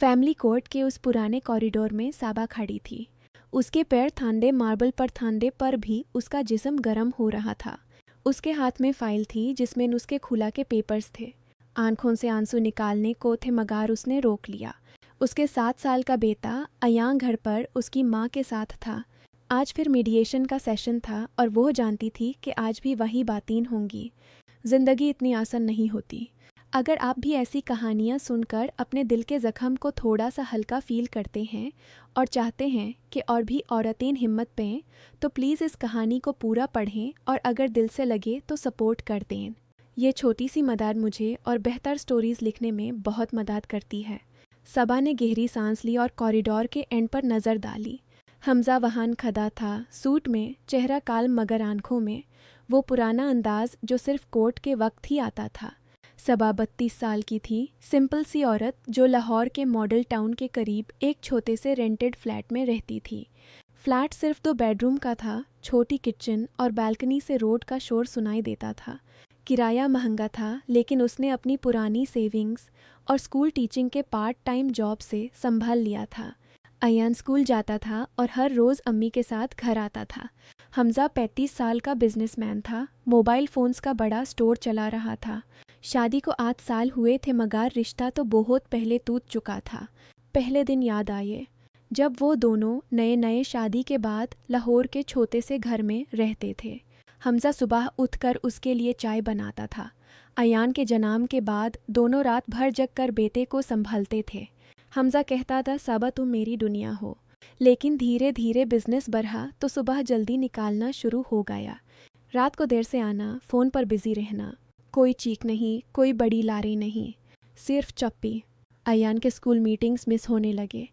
Family court के उस पुराने कॉरिडोर में साबा खड़ी थी। उसके पैर थांदे मार्बल पर थांदे पर भी उसका जिस्म गर्म हो रहा था। उसके हाथ में फाइल थी जिसमें उसके खुला के पेपर्स थे। आंखों से आंसू निकालने को थे मगर उसने रोक लिया। उसके 7 साल का बेटा अयां घर पर उसकी माँ के साथ था। आज फिर मीडिएशन का सेशन था और वो जानती थी कि आज भी वही बातें होंगी। ज़िंदगी इतनी आसान नहीं होती। अगर आप भी ऐसी कहानियाँ सुनकर अपने दिल के ज़ख्म को थोड़ा सा हल्का फील करते हैं और चाहते हैं कि और भी औरतें हिम्मत पाएं, तो प्लीज़ इस कहानी को पूरा पढ़ें और अगर दिल से लगे तो सपोर्ट कर दें। ये छोटी सी मदद मुझे और बेहतर स्टोरीज़ लिखने में बहुत मदद करती है। सबा ने गहरी सांस ली और कॉरिडोर के एंड पर नज़र डाली। हमजा वहां खड़ा था, सूट में, चेहरा काल मगर आंखों में वो पुराना अंदाज जो सिर्फ कोर्ट के वक्त ही आता था। सबा 32 साल की थी, सिंपल सी औरत जो लाहौर के मॉडल टाउन के करीब एक छोटे से रेंटेड फ्लैट में रहती थी। फ्लैट सिर्फ 2 बेडरूम का था, छोटी किचन और बालकनी से रोड का शोर सुनाई देता था। किराया महंगा था, लेकिन उसने अपनी पुरानी सेविंग्स और स्कूल टीचिंग के पार्ट टाइम जॉब से संभाल लिया था। अयान स्कूल जाता था और हर रोज़ अम्मी के साथ घर आता था। हमजा 35 साल का बिजनेसमैन था, मोबाइल फ़ोन्स का बड़ा स्टोर चला रहा था। शादी को 8 साल हुए थे मगर रिश्ता तो बहुत पहले टूट चुका था। पहले दिन याद आए जब वो दोनों नए नए शादी के बाद लाहौर के छोटे से घर में रहते थे। हमजा सुबह उठकर उसके लिए चाय बनाता था। अयान के जन्म के बाद दोनों रात भर जग कर बेटे को संभालते थे। हमजा कहता था सबा तुम मेरी दुनिया हो, लेकिन धीरे धीरे बिजनेस बढ़ा तो सुबह जल्दी निकालना शुरू हो गया। रात को देर से आना, फ़ोन पर बिजी रहना। कोई चीख नहीं, कोई बड़ी लारी नहीं, सिर्फ चप्पी। अयान के स्कूल मीटिंग्स मिस होने लगे।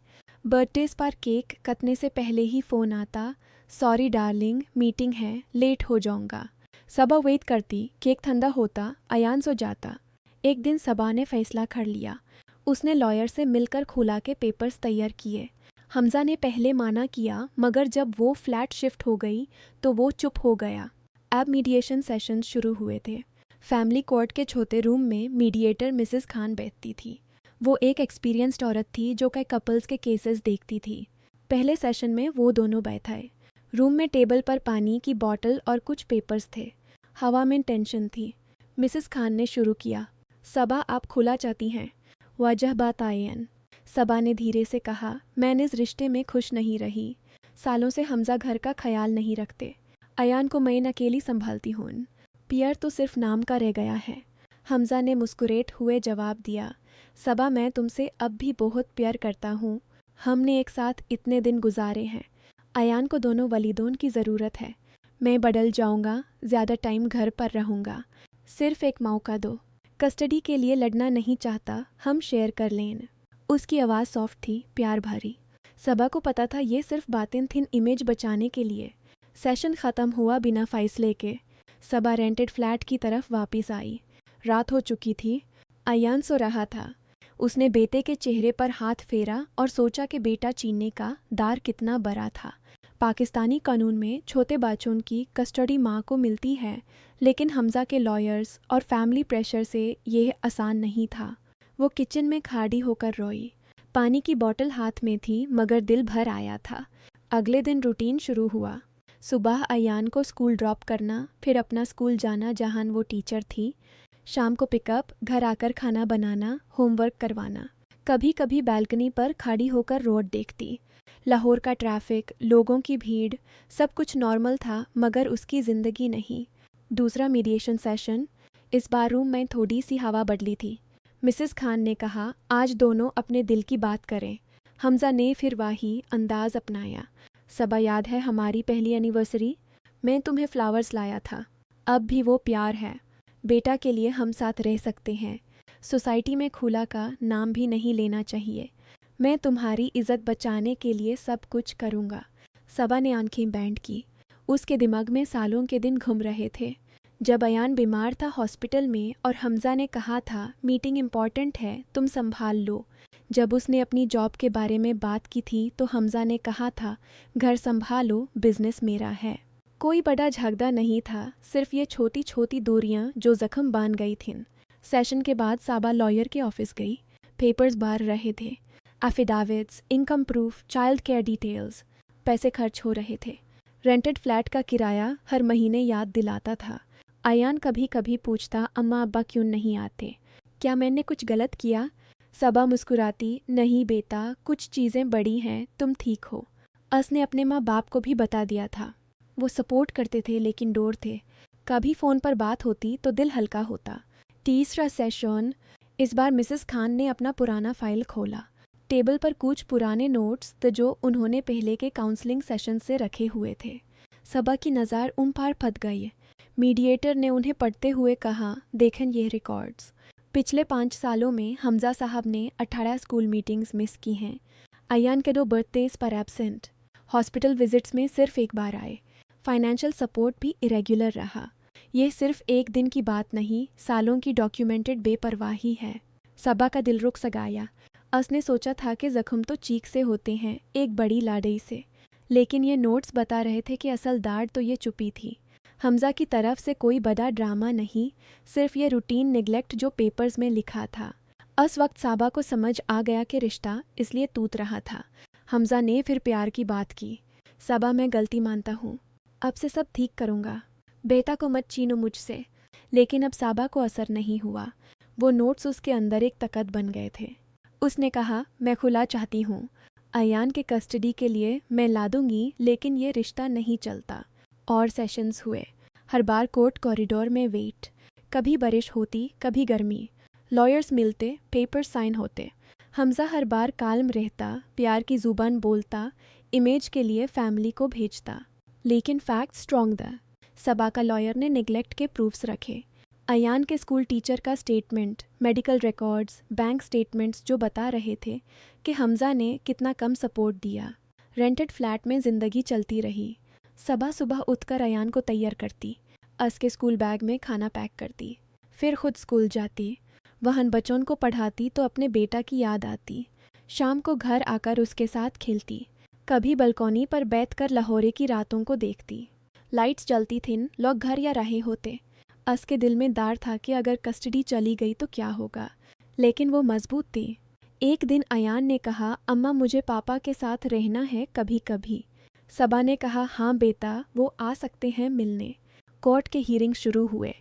बर्थडेज पर केक कटने से पहले ही फ़ोन आता, सॉरी डार्लिंग मीटिंग है, लेट हो जाऊंगा। सबा वेट करती, केक ठंडा होता, अयान सो जाता। एक दिन सबा ने फैसला कर लिया। उसने लॉयर से मिलकर खुला के पेपर्स तैयार किए। हमजा ने पहले माना किया, मगर जब वो फ्लैट शिफ्ट हो गई तो वो चुप हो गया। अब मीडिएशन सेशन शुरू हुए थे। फैमिली कोर्ट के छोटे रूम में मीडिएटर मिसेस खान बैठती थी। वो एक एक्सपीरियंस्ड औरत थी जो कई कपल्स के केसेस देखती थी। पहले सेशन में वो दोनों बैठाए। रूम में टेबल पर पानी की बॉटल और कुछ पेपर्स थे। हवा में टेंशन थी। मिसेस खान ने शुरू किया, सबा आप खुला चाहती हैं? वजह बात आयन। सबा ने धीरे से कहा, मैं इस रिश्ते में खुश नहीं रही। सालों से हमजा घर का ख्याल नहीं रखते। अयान को मैं अकेली संभालती हूँ। पियर तो सिर्फ नाम का रह गया है। हमजा ने मुस्कुराते हुए जवाब दिया, सबा मैं तुमसे अब भी बहुत प्यार करता हूँ। हमने एक साथ इतने दिन गुजारे हैं। अयान को दोनों वलीदों की ज़रूरत है। मैं बदल जाऊँगा, ज़्यादा टाइम घर पर रहूँगा। सिर्फ एक मौका दो। कस्टडी के लिए लड़ना नहीं चाहता, हम शेयर कर लें। उसकी आवाज़ सॉफ्ट थी, प्यार भरी। सबा को पता था ये सिर्फ बातें थीं इमेज बचाने के लिए। सेशन ख़त्म हुआ बिना फैसले के। सबा रेंटेड फ्लैट की तरफ वापस आई। रात हो चुकी थी। अयान सो रहा था। उसने बेटे के चेहरे पर हाथ फेरा और सोचा कि बेटा चीनने का दार कितना बड़ा था। पाकिस्तानी कानून में छोटे बच्चों की कस्टडी माँ को मिलती है, लेकिन हमजा के लॉयर्स और फैमिली प्रेशर से यह आसान नहीं था। वो किचन में खड़ी होकर रोई। पानी की बोतल हाथ में थी मगर दिल भर आया था। अगले दिन रूटीन शुरू हुआ। सुबह अयान को स्कूल ड्रॉप करना, फिर अपना स्कूल जाना जहां वो टीचर थी। शाम को पिकअप, घर आकर खाना बनाना, होमवर्क करवाना। कभी कभी बालकनी पर खड़ी होकर रोड देखती। लाहौर का ट्रैफिक, लोगों की भीड़, सब कुछ नॉर्मल था मगर उसकी ज़िंदगी नहीं। दूसरा मीडिएशन सेशन। इस बार रूम में थोड़ी सी हवा बदली थी। मिसेस खान ने कहा, आज दोनों अपने दिल की बात करें। हमजा ने फिर वही अंदाज अपनाया। सबा याद है हमारी पहली एनिवर्सरी? मैं तुम्हें फ्लावर्स लाया था। अब भी वो प्यार है। बेटा के लिए हम साथ रह सकते हैं। सोसाइटी में खुला का नाम भी नहीं लेना चाहिए। मैं तुम्हारी इज़्ज़त बचाने के लिए सब कुछ करूँगा। सबा ने आंखें बैंड की। उसके दिमाग में सालों के दिन घूम रहे थे। जब अयान बीमार था हॉस्पिटल में और हमजा ने कहा था मीटिंग इम्पॉर्टेंट है, तुम संभाल लो। जब उसने अपनी जॉब के बारे में बात की थी तो हमजा ने कहा था घर संभालो, बिजनेस मेरा है। कोई बड़ा झगड़ा नहीं था, सिर्फ ये छोटी छोटी दूरियां जो जख्म बांध गई थीं। सेशन के बाद साबा लॉयर के ऑफिस गई। पेपर्स बाहर रहे थे। Affidavits, income proof, child care details. पैसे खर्च हो रहे थे। रेंटेड फ्लैट का किराया हर महीने याद दिलाता था। अयान कभी कभी पूछता, अम्मा अब्बा क्यों नहीं आते? क्या मैंने कुछ गलत किया? सबा मुस्कुराती, नहीं बेटा, कुछ चीज़ें बड़ी हैं, तुम ठीक हो। ने अपने माँ बाप को भी बता दिया था। वो सपोर्ट करते थे लेकिन डोर थे। कभी फ़ोन पर बात होती तो दिल हल्का होता। तीसरा सेशन। इस बार मिसेस खान ने अपना पुराना फाइल खोला। टेबल पर कुछ पुराने नोट्स थे जो उन्होंने पहले के काउंसलिंग सेशन से रखे हुए थे। सबा की नज़र उन पर फट गई। मीडिएटर ने उन्हें पढ़ते हुए कहा, देखें ये रिकॉर्ड्स। पिछले 5 सालों में हमजा साहब ने 18 स्कूल मीटिंग्स मिस की हैं। अयान के 2 बर्थडेज पर एब्सेंट। हॉस्पिटल विजिट्स में सिर्फ 1 बार आए। फाइनेंशियल सपोर्ट भी इरेगुलर रहा। यह सिर्फ एक दिन की बात नहीं, सालों की डॉक्यूमेंटेड बेपरवाही है। सबा का दिल रुक सा गया। ने सोचा था कि जख्म तो चीख से होते हैं, एक बड़ी लाडई से, लेकिन ये नोट्स बता रहे थे कि असल दाढ़ तो ये चुपी थी। हमजा की तरफ से कोई बड़ा ड्रामा नहीं, सिर्फ ये रूटीन निगलेक्ट जो पेपर्स में लिखा था। उस वक्त साबा को समझ आ गया कि रिश्ता इसलिए टूट रहा था। हमजा ने फिर प्यार की बात की। सबा, मैं गलती मानता हूँ, अब से सब ठीक करूँगा। बेटा को मत छीनो मुझसे। लेकिन अब साबा को असर नहीं हुआ। वो नोट्स उसके अंदर एक तकत बन गए थे। उसने कहा, मैं खुला चाहती हूँ। अयान के कस्टडी के लिए मैं ला दूंगी, लेकिन ये रिश्ता नहीं चलता। और सेशंस हुए। हर बार कोर्ट कॉरिडोर में वेट। कभी बारिश होती, कभी गर्मी। लॉयर्स मिलते, पेपर्स साइन होते। हमजा हर बार काल्म रहता, प्यार की ज़ुबान बोलता, इमेज के लिए फैमिली को भेजता। लेकिन फैक्ट स्ट्रॉन्ग था। सबा का लॉयर ने निगलेक्ट के प्रूफ्स रखे। अयान के स्कूल टीचर का statement, medical records, bank statements जो बता रहे थे कि हमजा ने कितना कम सपोर्ट दिया। रेंटेड फ्लैट में ज़िंदगी चलती रही। सबा सुबह उठकर अयान को तैयार करती, के स्कूल बैग में खाना पैक करती, फिर खुद स्कूल जाती। वहन बच्चों को पढ़ाती तो अपने बेटा की याद आती। शाम को घर आकर उसके साथ खेलती। कभी बलकोनी पर बैठकर लाहौरे की रातों को देखती। लाइट्स जलती थीं, लोग घर या रहे होते। के दिल में डर था कि अगर कस्टडी चली गई तो क्या होगा, लेकिन वो मजबूत थी। एक दिन अयान ने कहा, अम्मा मुझे पापा के साथ रहना है कभी कभी। सबा ने कहा, हाँ बेटा, वो आ सकते हैं मिलने। कोर्ट के हियरिंग शुरू हुए।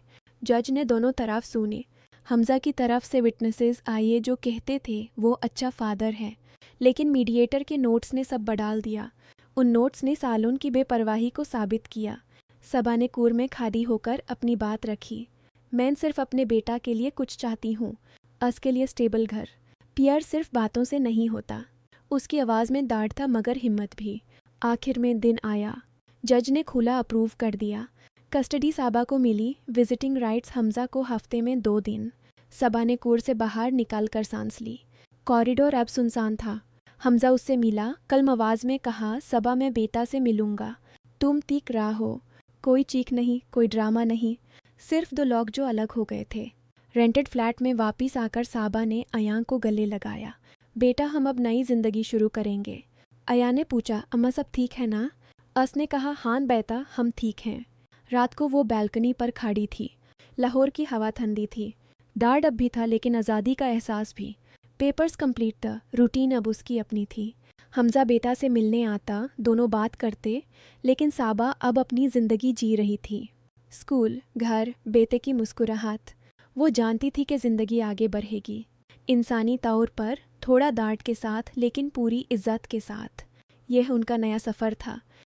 जज ने दोनों तरफ सुने। हमजा की तरफ से विटनेसेस आए जो कहते थे वो अच्छा फादर है, लेकिन मीडिएटर के नोट्स ने सब बदल दिया। उन नोट्स ने सालों की बेपरवाही को साबित किया। सबा ने कूर में खड़ी होकर अपनी बात रखी। मैं सिर्फ अपने बेटा के लिए कुछ चाहती हूँ, के लिए स्टेबल घर। प्यार सिर्फ बातों से नहीं होता। उसकी आवाज़ में डांट था मगर हिम्मत भी। आखिर में दिन आया। जज ने खुला अप्रूव कर दिया। कस्टडी साबा को मिली। विजिटिंग राइट्स हमजा को हफ्ते में 2 दिन। सबा ने कोर से बाहर निकाल कर सांस ली। कॉरिडोर अब सुनसान था। हमजा उससे मिला। कल आवाज़ में कहा, सबा मैं बेटा से मिलूंगा, तुम ठीक रहो। कोई चीख नहीं, कोई ड्रामा नहीं, सिर्फ 2 लोग जो अलग हो गए थे। रेंटेड फ्लैट में वापस आकर साबा ने अयान को गले लगाया। बेटा, हम अब नई जिंदगी शुरू करेंगे। अयान ने पूछा, अम्मा सब ठीक है ना? ने कहा, हाँ बेटा, हम ठीक हैं। रात को वो बालकनी पर खड़ी थी। लाहौर की हवा ठंडी थी। डर अब भी था, लेकिन आज़ादी का एहसास भी। पेपर्स कंप्लीट था। रूटीन अब उसकी अपनी थी। हमजा बेटा से मिलने आता, दोनों बात करते, लेकिन साबा अब अपनी ज़िंदगी जी रही थी। स्कूल, घर, बेटे की मुस्कुराहट। वो जानती थी कि ज़िंदगी आगे बढ़ेगी, इंसानी तौर पर, थोड़ा डांट के साथ, लेकिन पूरी इज्जत के साथ। यह उनका नया सफ़र था।